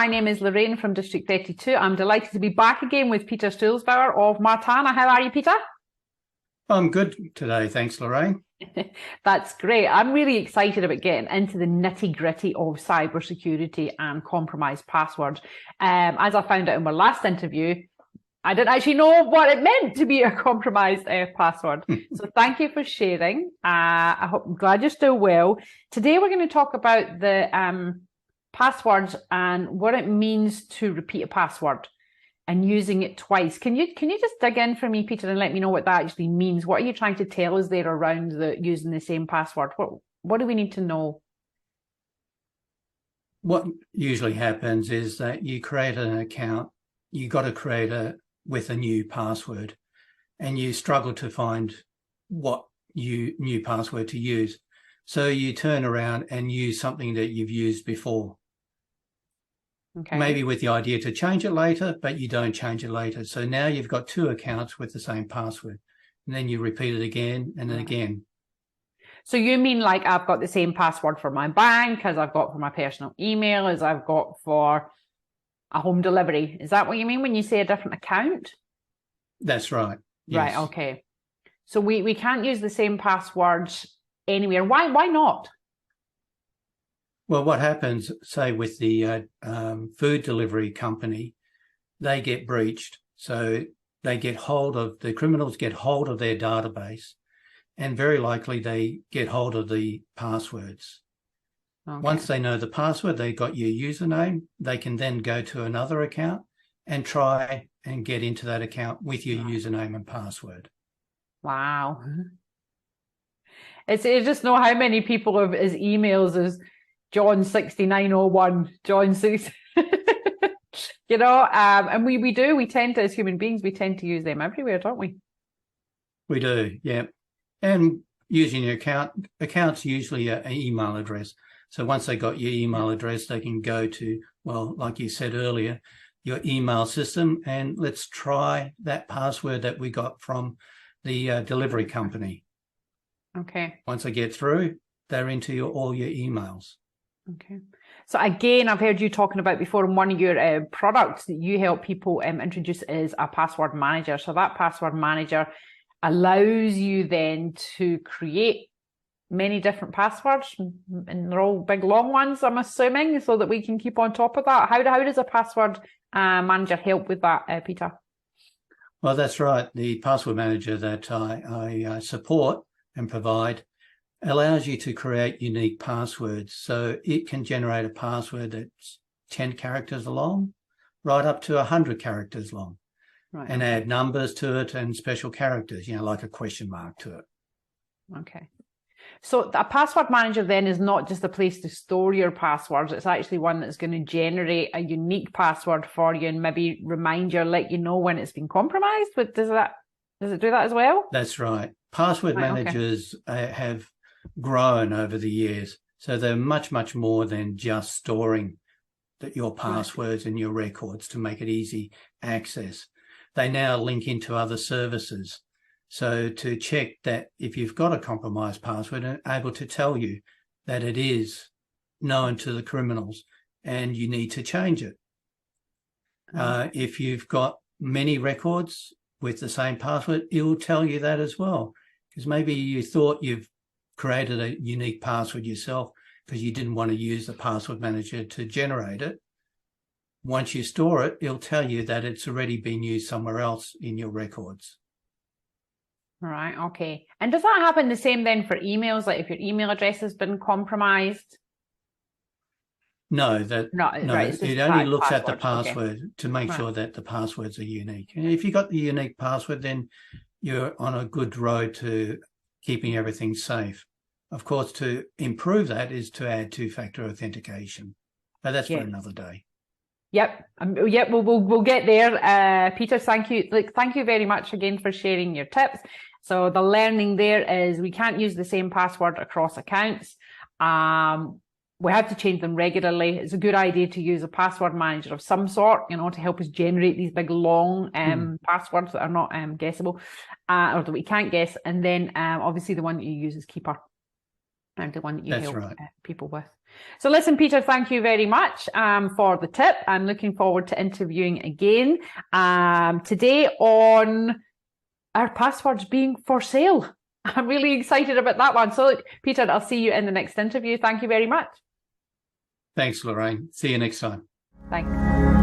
my name is Lorraine from District 32. I'm delighted to be back again with Peter Stulcbauer of Martarna. How are you, Peter? I'm good today, thanks, Lorraine. That's great. I'm really excited about getting into the nitty-gritty of cybersecurity and compromised passwords. As I found out in my last interview, I didn't actually know what it meant to be a compromised password. So thank you for sharing. I'm glad you're still well. Today we're going to talk about the passwords and what it means to repeat a password and using it twice. Can you just dig in for me, Peter, and let me know what that actually means? What are you trying to tell us there around using the same password? What do we need to know? What usually happens is that you create an account, you got to create with a new password, and you struggle to find what new password to use. So you turn around and use something that you've used before. Okay. Maybe with the idea to change it later, but you don't change it later. So now you've got two accounts with the same password, and then you repeat it again and then again. So you mean like I've got the same password for my bank as I've got for my personal email, as I've got for a home delivery? Is that what you mean when you say a different account? That's right. Yes. Right, okay. So we can't use the same passwords anywhere. Why not? Well, what happens, say, with the food delivery company, they get breached. So they the criminals get hold of their database, and very likely they get hold of the passwords. Okay. Once they know the password, they got your username, they can then go to another account and try and get into that account with your username and password. Wow. It's just know how many people have his emails as John6901, John 6, you know, and we tend to, as human beings, we tend to use them everywhere, don't we? We do, yeah. And using your account's usually an email address. So once they got your email address, they can go to, well, like you said earlier, your email system, and let's try that password that we got from the delivery company. Okay. Once they get through, they're into all your emails. Okay. So again, I've heard you talking about before in one of your products that you help people introduce is a password manager. So that password manager allows you then to create many different passwords, and they're all big long ones, I'm assuming, so that we can keep on top of that. How does a password manager help with that, Peter? Well, that's right. The password manager that I support and provide allows you to create unique passwords. So it can generate a password that's 10 characters long, right up to 100 characters long, right, and add numbers to it and special characters, you know, like a question mark to it. Okay. So a password manager then is not just a place to store your passwords. It's actually one that's going to generate a unique password for you and maybe remind you or let you know when it's been compromised. But does it do that as well? That's right. Password managers have grown over the years. So they're much, much more than just storing your passwords and your records to make it easy access. They now link into other services. So to check that if you've got a compromised password and able to tell you that it is known to the criminals and you need to change it. If you've got many records with the same password, it will tell you that as well. Because maybe you thought you've created a unique password yourself because you didn't want to use the password manager to generate it. Once you store it, it'll tell you that it's already been used somewhere else in your records. Right, okay. And does that happen the same then for emails? Like if your email address has been compromised? No, right, it only looks at the password to make sure that the passwords are unique. And if you got the unique password, then you're on a good road to keeping everything safe. Of course, to improve that is to add two-factor authentication. But that's for another day. Yep. Yep. We'll get there. Peter, thank you. Thank you very much again for sharing your tips. So the learning there is we can't use the same password across accounts. We have to change them regularly. It's a good idea to use a password manager of some sort, you know, to help us generate these big long passwords that are not guessable or that we can't guess. And then obviously the one that you use is Keeper. and the one that you That's help right. people with. So listen, Peter, thank you very much for the tip. I'm looking forward to interviewing again today on our passwords being for sale. I'm really excited about that one. So look, Peter, I'll see you in the next interview. Thank you very much. Thanks, Lorraine. See you next time. Thanks.